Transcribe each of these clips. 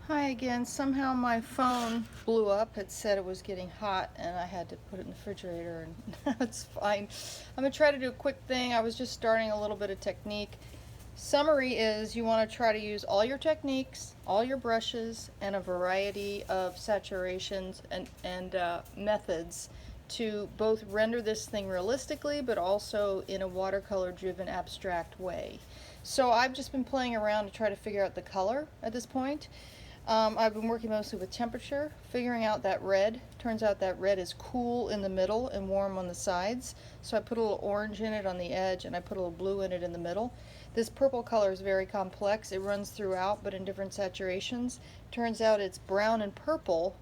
Hi again. Somehow my phone blew up. It said it was getting hot and I had to put it in the refrigerator, and now it's fine. I'm going to try to do a quick thing. I was just starting a little bit of technique. Summary is you want to try to use all your techniques, all your brushes, and a variety of saturations and methods to both render this thing realistically but also in a watercolor driven abstract way. So I've just been playing around to try to figure out the color at this point. I've been working mostly with temperature, figuring out that red. Turns out that red is cool in the middle and warm on the sides. So I put a little orange in it on the edge and I put a little blue in it in the middle. This purple color is very complex. It runs throughout but in different saturations. Turns out it's brown and purple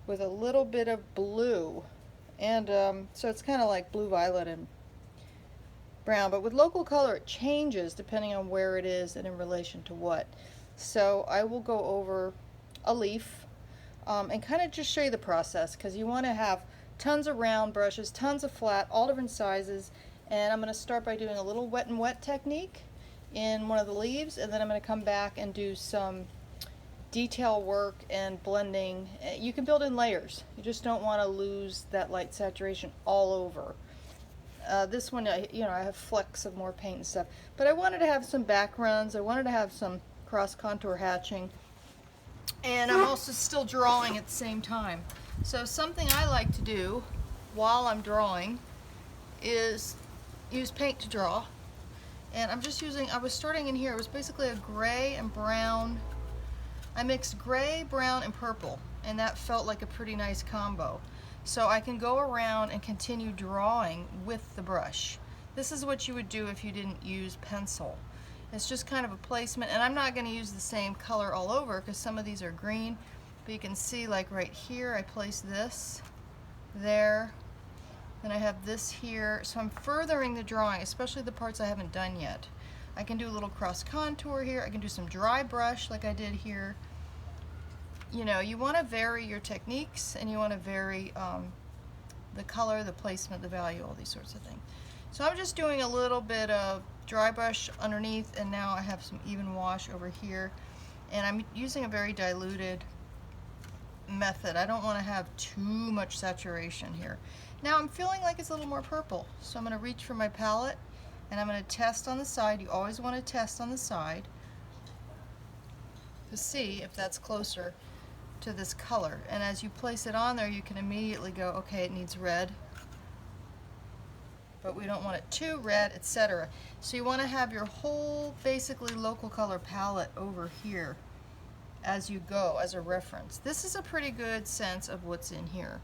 with a little bit of blue. And so it's kind of like blue, violet, and brown. But with local color it changes depending on where it is and in relation to what. So I will go over a leaf and kind of just show you the process, because you want to have tons of round brushes, tons of flat, all different sizes. And I'm going to start by doing a little wet and wet technique in one of the leaves, and then I'm going to come back and do some detail work and blending. You can build in layers. You just don't want to lose that light saturation all over. This one, I have flecks of more paint and stuff, but I wanted to have some backgrounds. I wanted to have some cross contour hatching, and I'm also still drawing at the same time. So something I like to do while I'm drawing is use paint to draw. And I was starting in here, it was basically a gray and brown. I mixed gray, brown, and purple, and that felt like a pretty nice combo. So I can go around and continue drawing with the brush. This is what you would do if you didn't use pencil. It's just kind of a placement, and I'm not going to use the same color all over because some of these are green, but you can see, like right here, I place this there, then I have this here, so I'm furthering the drawing, especially the parts I haven't done yet. I can do a little cross contour here, I can do some dry brush like I did here. You want to vary your techniques, and you want to vary the color, the placement, the value, all these sorts of things. So I'm just doing a little bit of dry brush underneath, and now I have some even wash over here, and I'm using a very diluted method. I don't want to have too much saturation here. Now I'm feeling like it's a little more purple, so I'm going to reach for my palette and I'm going to test on the side. You always want to test on the side to see if that's closer to this color, and as you place it on there you can immediately go, okay, it needs red, but we don't want it too red, etc. So you want to have your whole basically local color palette over here as you go as a reference. This is a pretty good sense of what's in here.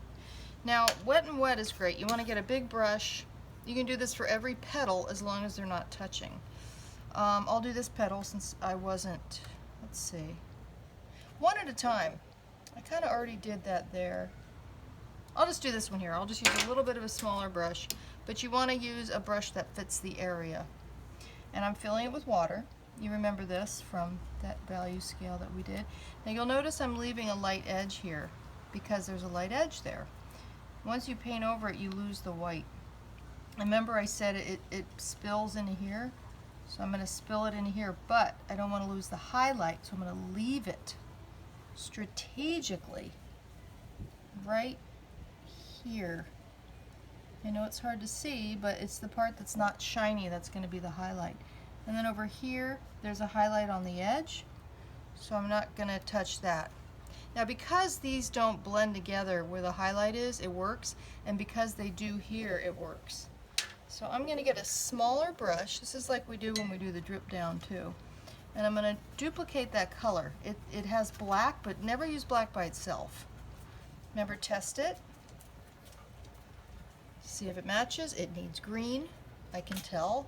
Now wet and wet is great. You want to get a big brush. You can do this for every petal as long as they're not touching. I'll do this petal since I wasn't, let's see, one at a time. I kind of already did that there. I'll just do this one here. I'll just use a little bit of a smaller brush, but you want to use a brush that fits the area. And I'm filling it with water. You remember this from that value scale that we did. Now you'll notice I'm leaving a light edge here because there's a light edge there. Once you paint over it, you lose the white. Remember I said it spills into here, so I'm going to spill it in here, but I don't want to lose the highlight, so I'm going to leave it strategically right here. I know it's hard to see, but it's the part that's not shiny that's going to be the highlight. And then over here, there's a highlight on the edge, so I'm not going to touch that. Now because these don't blend together where the highlight is, it works, and because they do here, it works. So I'm going to get a smaller brush. This is like we do when we do the drip down too. And I'm going to duplicate that color. It has black, but never use black by itself. Remember, test it. See if it matches. It needs green. I can tell.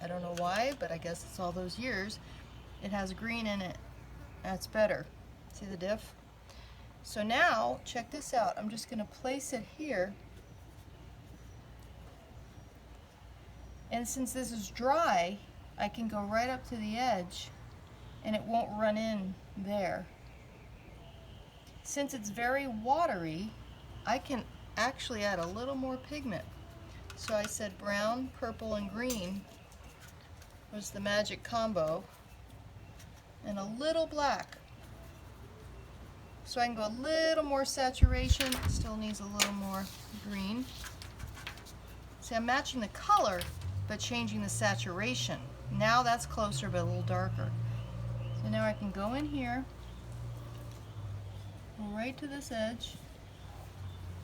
I don't know why, but I guess it's all those years. It has green in it. That's better. See the diff? So now, check this out. I'm just going to place it here. And since this is dry, I can go right up to the edge and it won't run in there. Since it's very watery, I can actually add a little more pigment. So I said brown, purple, and green was the magic combo, and a little black. So I can go a little more saturation. It still needs a little more green. See, I'm matching the color, but changing the saturation. Now that's closer, but a little darker. So now I can go in here, right to this edge,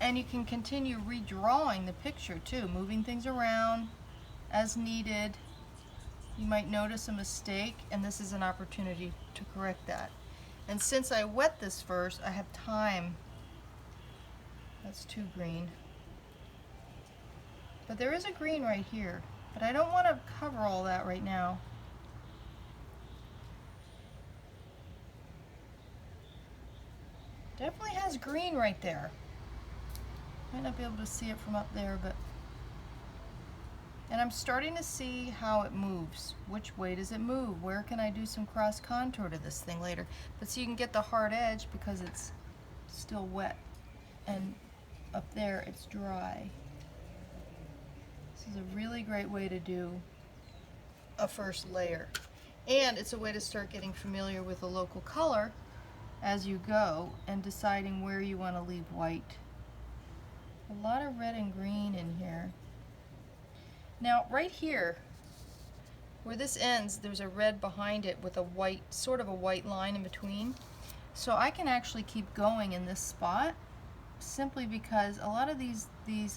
and you can continue redrawing the picture too, moving things around as needed. You might notice a mistake, and this is an opportunity to correct that. And since I wet this first, I have time. That's too green. But there is a green right here, but I don't want to cover all that right now. Definitely has green right there. Might not be able to see it from up there, but... And I'm starting to see how it moves. Which way does it move? Where can I do some cross contour to this thing later? But so you can get the hard edge because it's still wet. And up there it's dry. This is a really great way to do a first layer. And it's a way to start getting familiar with the local color as you go and deciding where you want to leave white. A lot of red and green in here. Now right here, where this ends, there's a red behind it with a white, sort of a white line in between. So I can actually keep going in this spot simply because a lot of these leaves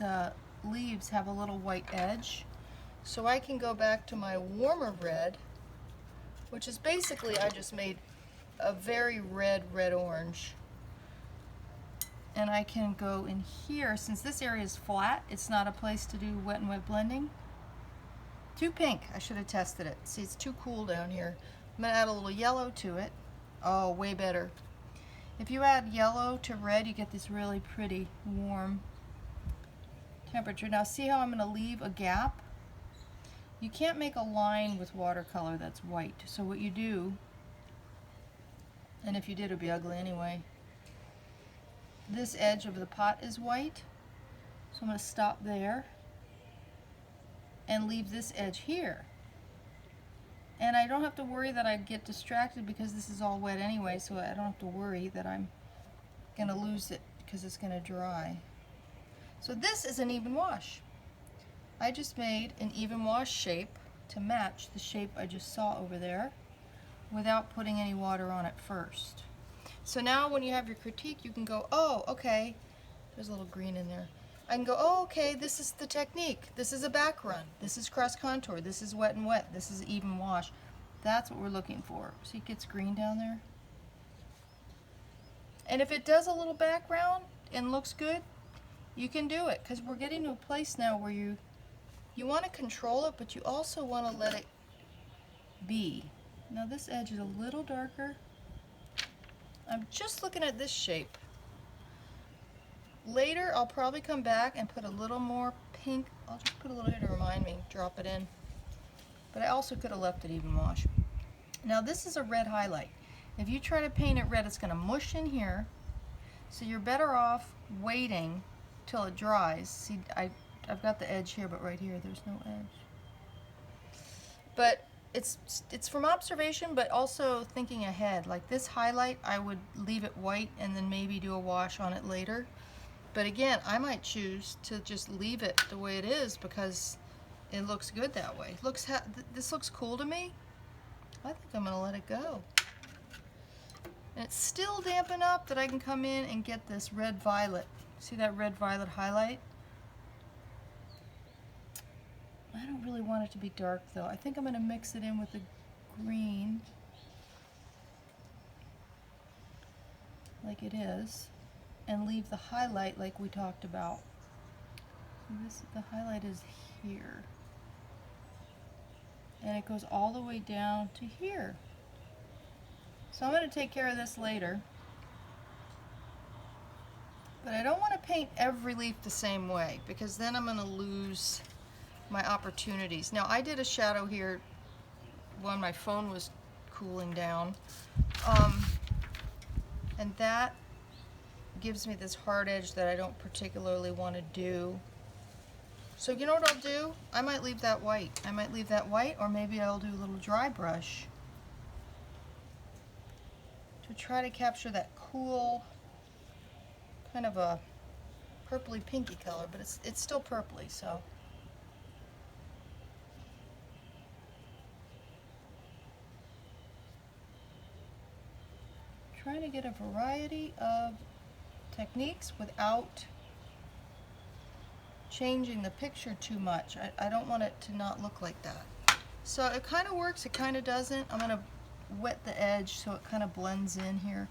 have a little white edge. So I can go back to my warmer red, which is basically, I just made a very red-orange. And I can go in here, since this area is flat, it's not a place to do wet and wet blending. Too pink, I should have tested it. See, it's too cool down here. I'm gonna add a little yellow to it. Oh, way better. If you add yellow to red, you get this really pretty, warm temperature. Now see how I'm gonna leave a gap? You can't make a line with watercolor that's white. So what you do, and if you did, it'd be ugly anyway. This edge of the pot is white, so I'm going to stop there and leave this edge here. And I don't have to worry that I get distracted because this is all wet anyway, so I don't have to worry that I'm going to lose it because it's going to dry. So this is an even wash. I just made an even wash shape to match the shape I just saw over there without putting any water on it first. So now when you have your critique, you can go, oh, okay, there's a little green in there. I can go, oh, okay, this is the technique. This is a back run. This is cross contour. This is wet and wet. This is even wash. That's what we're looking for. See, it gets green down there. And if it does a little background and looks good, you can do it, because we're getting to a place now where you want to control it, but you also want to let it be. Now this edge is a little darker. I'm just looking at this shape. Later, I'll probably come back and put a little more pink. I'll just put a little here to remind me, drop it in. But I also could have left it even wash. Now this is a red highlight. If you try to paint it red, it's going to mush in here. So you're better off waiting till it dries. See, I've got the edge here, but right here, there's no edge. But it's from observation, but also thinking ahead. Like this highlight, I would leave it white and then maybe do a wash on it later. But again, I might choose to just leave it the way it is because it looks good that way. This looks cool to me. I think I'm gonna let it go. And it's still damp enough that I can come in and get this red violet. See that red violet highlight? I don't really want it to be dark though. I think I'm going to mix it in with the green like it is and leave the highlight like we talked about. The highlight is here. And it goes all the way down to here. So I'm going to take care of this later. But I don't want to paint every leaf the same way because then I'm going to lose my opportunities. Now I did a shadow here when my phone was cooling down, and that gives me this hard edge that I don't particularly want to do. So you know what I'll do? I might leave that white. I might leave that white, or maybe I'll do a little dry brush to try to capture that cool kind of a purpley pinky color, but it's still purpley, so. Trying to get a variety of techniques without changing the picture too much. I don't want it to not look like that. So it kind of works, it kind of doesn't. I'm going to wet the edge so it kind of blends in here.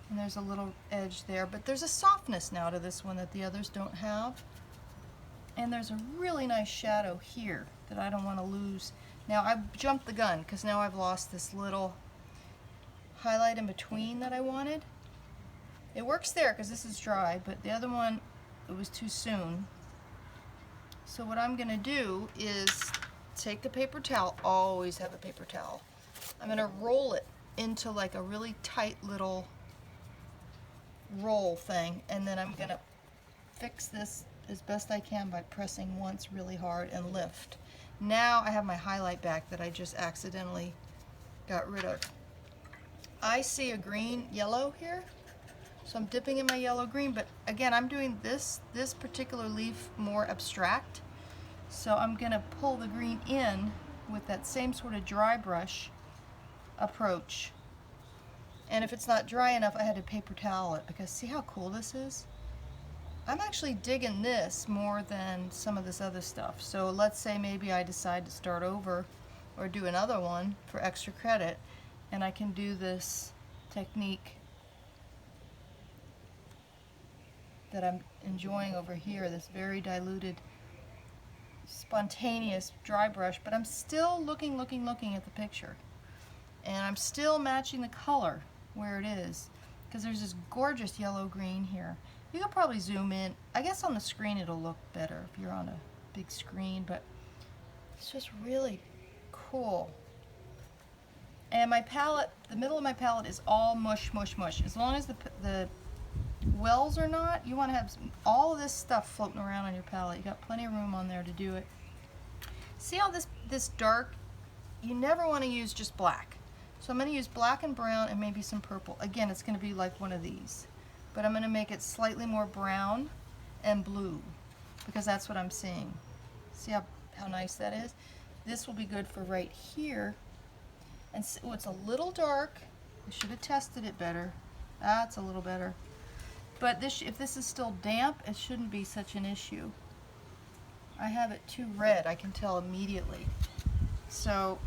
And there's a little edge there, but there's a softness now to this one that the others don't have. And there's a really nice shadow here that I don't want to lose. Now I've jumped the gun because now I've lost this little highlight in between that I wanted. It works there because this is dry, but the other one, it was too soon. So what I'm going to do is take a paper towel, always have a paper towel. I'm going to roll it into like a really tight little roll thing, and then I'm going to fix this as best I can by pressing once really hard and lift. Now I have my highlight back that I just accidentally got rid of. I see a green yellow here, so I'm dipping in my yellow green, but again I'm doing this particular leaf more abstract, so I'm going to pull the green in with that same sort of dry brush approach. And if it's not dry enough, I had to paper towel it, because see how cool this is? I'm actually digging this more than some of this other stuff. So let's say maybe I decide to start over or do another one for extra credit, and I can do this technique that I'm enjoying over here, this very diluted, spontaneous dry brush, but I'm still looking at the picture. And I'm still matching the color where it is, because there's this gorgeous yellow-green here. You can probably zoom in. I guess on the screen it'll look better if you're on a big screen, but it's just really cool. And my palette, the middle of my palette is all mush, mush, mush. As long as the wells are not, you want to have all of this stuff floating around on your palette. You got plenty of room on there to do it. See how this dark, you never want to use just black. So I'm going to use black and brown and maybe some purple. Again, it's going to be like one of these. But I'm going to make it slightly more brown and blue, because that's what I'm seeing. See how nice that is? This will be good for right here. And oh, it's a little dark. I should have tested it better. That's a little better. But this, if this is still damp, it shouldn't be such an issue. I have it too red, I can tell immediately. So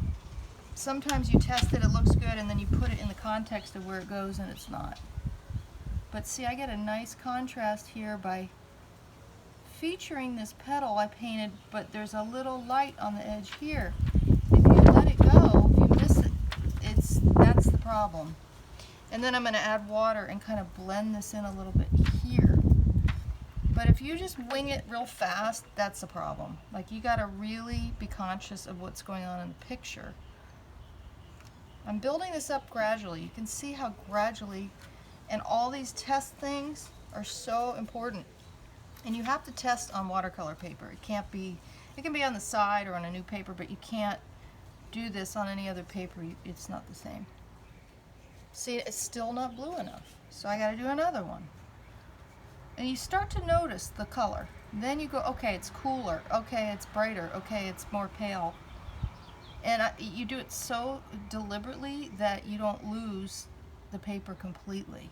sometimes you test it, it looks good, and then you put it in the context of where it goes and it's not. But see, I get a nice contrast here by featuring this petal I painted, but there's a little light on the edge here. If you let it go, if you miss it, that's the problem. And then I'm going to add water and kind of blend this in a little bit here. But if you just wing it real fast, that's the problem. Like, you got to really be conscious of what's going on in the picture. I'm building this up gradually. You can see how gradually, and all these test things are so important. And you have to test on watercolor paper. It can't be, it can be on the side or on a new paper, but you can't do this on any other paper. It's not the same. See, it's still not blue enough, so I got to do another one. And you start to notice the color. Then you go, okay, it's cooler. Okay, it's brighter. Okay, it's more pale. And you do it so deliberately that you don't lose the paper completely,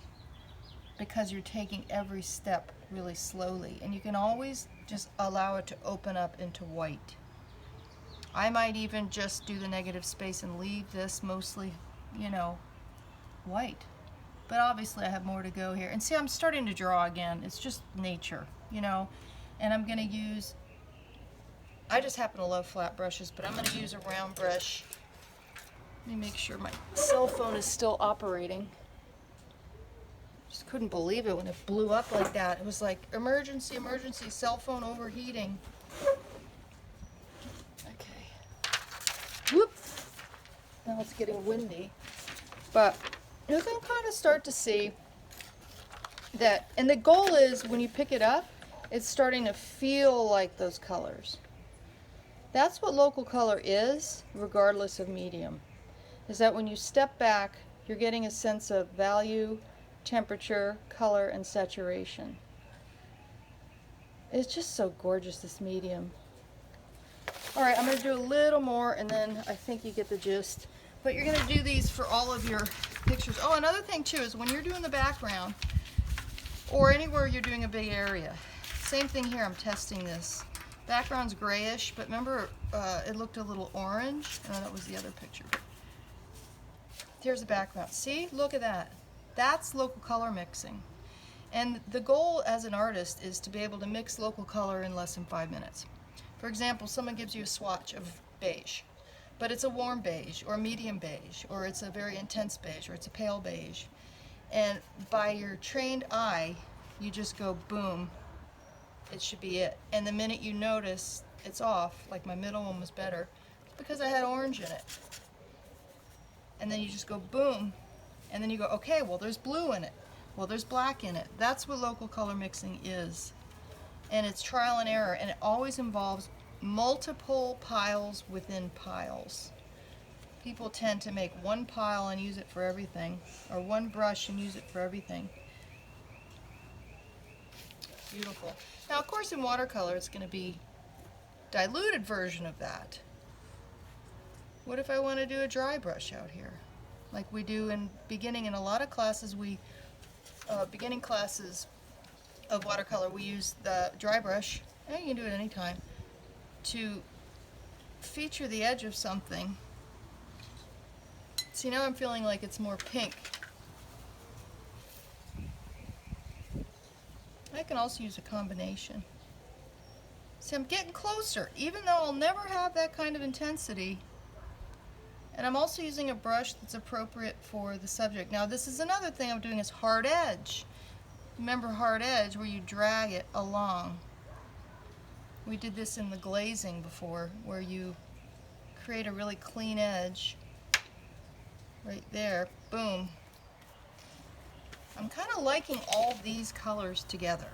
because you're taking every step really slowly. And you can always just allow it to open up into white. I might even just do the negative space and leave this mostly, you know, white. But obviously I have more to go here. And see, I'm starting to draw again. It's just nature, you know. And I'm going to use, I just happen to love flat brushes, but I'm going to use a round brush. Let me make sure my cell phone is still operating. Just couldn't believe it when it blew up like that. It was like, emergency, emergency, cell phone overheating. Okay. Whoop. Now it's getting windy. But you can kind of start to see that, and the goal is when you pick it up, it's starting to feel like those colors. That's what local color is, regardless of medium, is that when you step back, you're getting a sense of value, temperature, color, and saturation. It's just so gorgeous, this medium. All right, I'm going to do a little more, and then I think you get the gist. But you're going to do these for all of your pictures. Oh, another thing too is when you're doing the background, or anywhere you're doing a big area, same thing here, I'm testing this. Background's grayish, but remember it looked a little orange? Oh, that was the other picture. Here's the background. See? Look at that. That's local color mixing. And the goal as an artist is to be able to mix local color in less than 5 minutes. For example, someone gives you a swatch of beige, but it's a warm beige, or a medium beige, or it's a very intense beige, or it's a pale beige. And by your trained eye, you just go boom, it should be it. And the minute you notice it's off, like my middle one was better, it's because I had orange in it. And then you just go boom, and then you go, okay, well there's blue in it. Well, there's black in it. That's what local color mixing is. And it's trial and error, and it always involves multiple piles within piles. People tend to make one pile and use it for everything, or one brush and use it for everything. Beautiful. Now, of course, in watercolor, it's going to be a diluted version of that. What if I want to do a dry brush out here? Like we do in beginning, in a lot of classes, beginning classes of watercolor, we use the dry brush, and you can do it anytime, to feature the edge of something. See, now I'm feeling like it's more pink. I can also use a combination. See, I'm getting closer, even though I'll never have that kind of intensity. And I'm also using a brush that's appropriate for the subject. Now, this is another thing I'm doing, is hard edge. Remember hard edge, where you drag it along. We did this in the glazing before, where you create a really clean edge right there. Boom. I'm kind of liking all these colors together.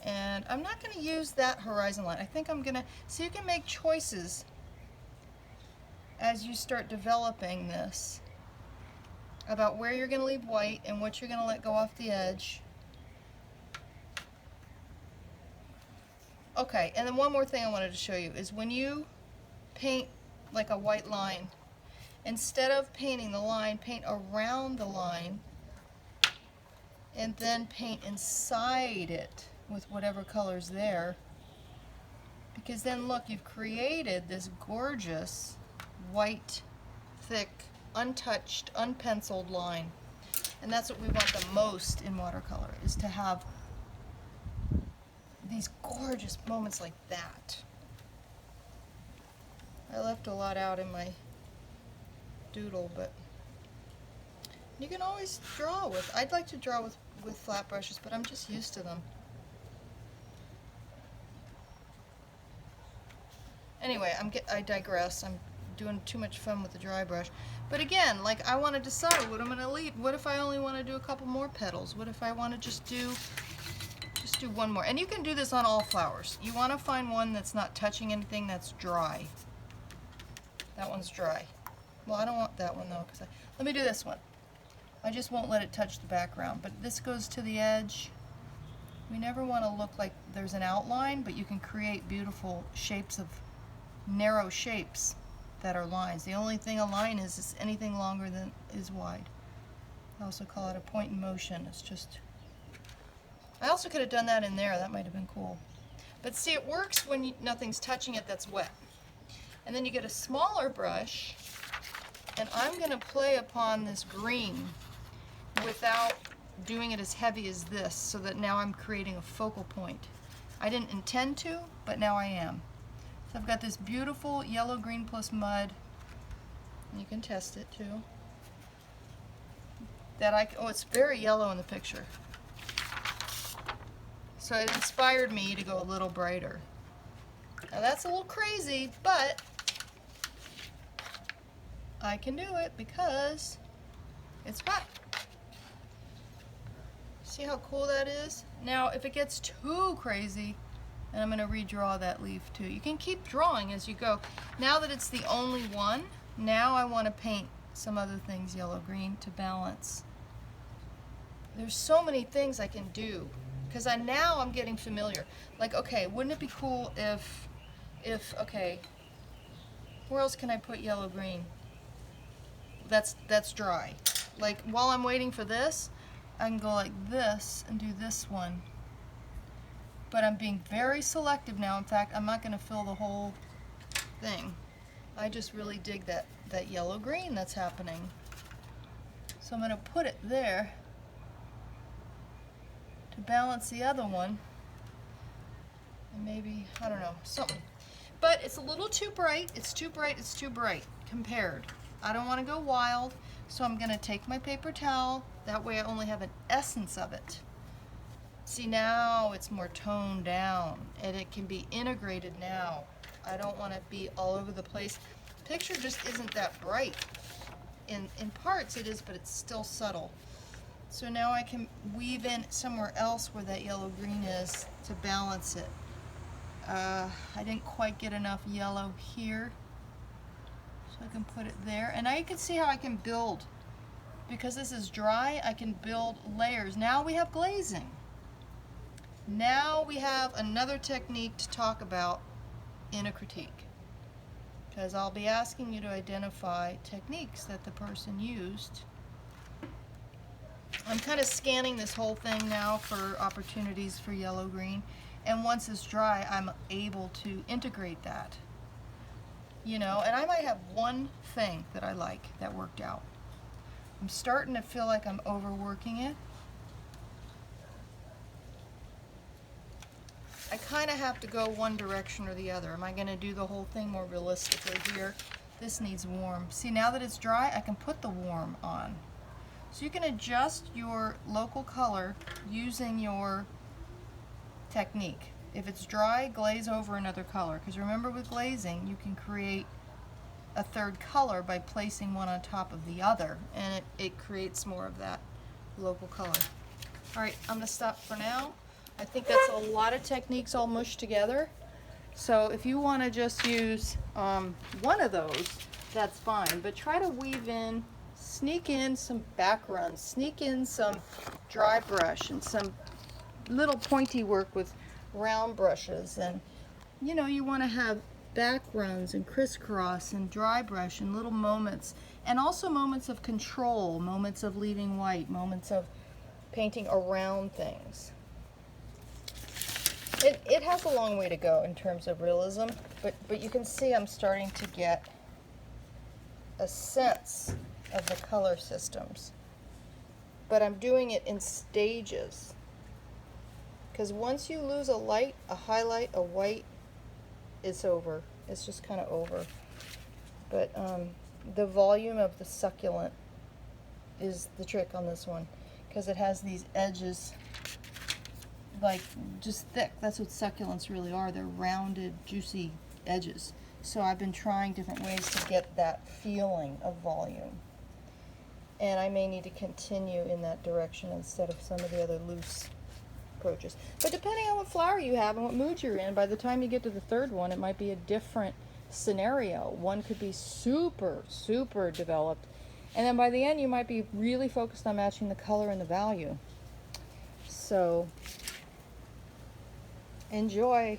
And I'm not going to use that horizon line. I think I'm going to, so you can make choices as you start developing this about where you're going to leave white and what you're going to let go off the edge. Okay, and then one more thing I wanted to show you is when you paint like a white line, instead of painting the line, paint around the line and then paint inside it with whatever color's there. Because then look, you've created this gorgeous white, thick, untouched, unpenciled line. And that's what we want the most in watercolor, is to have these gorgeous moments like that. I left a lot out in my doodle, but you can always draw with, I'd like to draw with flat brushes, but I'm just used to them. Anyway, I digress. I'm doing too much fun with the dry brush. But again, like, I want to decide what I'm going to leave. What if I only want to do a couple more petals? What if I want to just do one more? And you can do this on all flowers. You want to find one that's not touching anything, that's dry. That one's dry. Well, I don't want that one though, because let me do this one. I just won't let it touch the background, but this goes to the edge. We never want to look like there's an outline, but you can create beautiful shapes of narrow shapes that are lines. The only thing a line is anything longer than is wide. I also call it a point in motion. It's just, I also could have done that in there. That might have been cool. But see, it works when nothing's touching it that's wet. And then you get a smaller brush, and I'm going to play upon this green without doing it as heavy as this, so that now I'm creating a focal point. I didn't intend to, but now I am. So I've got this beautiful yellow, green plus mud, and you can test it too. Oh, it's very yellow in the picture. So it inspired me to go a little brighter. Now that's a little crazy, but I can do it because it's wet. See how cool that is? Now, if it gets too crazy, then I'm going to redraw that leaf too. You can keep drawing as you go. Now that it's the only one, now I want to paint some other things yellow-green to balance. There's so many things I can do, because now I'm getting familiar. Like, okay, wouldn't it be cool if, okay, where else can I put yellow green? That's dry. Like, while I'm waiting for this, I can go like this and do this one. But I'm being very selective now. In fact, I'm not going to fill the whole thing. I just really dig that yellow green that's happening. So I'm going to put it there to balance the other one. And maybe, I don't know, something. But it's a little too bright. It's too bright. It's too bright compared. I don't want to go wild, so I'm going to take my paper towel. That way I only have an essence of it. See, now it's more toned down, and it can be integrated now. I don't want to be all over the place. Picture just isn't that bright. In parts it is, but it's still subtle. So now I can weave in somewhere else where that yellow green is to balance it. I didn't quite get enough yellow here, so I can put it there. And now you can see how I can build. Because this is dry, I can build layers. Now we have glazing. Now we have another technique to talk about in a critique. Because I'll be asking you to identify techniques that the person used. I'm kind of scanning this whole thing now for opportunities for yellow-green. And once it's dry, I'm able to integrate that. You know, and I might have one thing that I like that worked out. I'm starting to feel like I'm overworking it. I kind of have to go one direction or the other. Am I going to do the whole thing more realistically here? This needs warm. See, now that it's dry, I can put the warm on. So you can adjust your local color using your technique. If it's dry, glaze over another color. Because remember, with glazing, you can create a third color by placing one on top of the other, and it creates more of that local color. All right, I'm going to stop for now. I think that's a lot of techniques all mushed together. So if you want to just use one of those, that's fine. But try to weave in, sneak in some backgrounds, sneak in some dry brush and some little pointy work with round brushes. And you know, you want to have backgrounds and crisscross and dry brush and little moments. And also moments of control, moments of leaving white, moments of painting around things. It has a long way to go in terms of realism, but you can see I'm starting to get a sense of the color systems. But I'm doing it in stages. Because once you lose a light, a highlight, a white, it's over. It's just kind of over. But the volume of the succulent is the trick on this one. Because it has these edges, like just thick. That's what succulents really are. They're rounded, juicy edges. So I've been trying different ways to get that feeling of volume. And I may need to continue in that direction instead of some of the other loose approaches. But depending on what flower you have and what mood you're in, by the time you get to the third one, it might be a different scenario. One could be super, super developed. And then by the end, you might be really focused on matching the color and the value. So enjoy.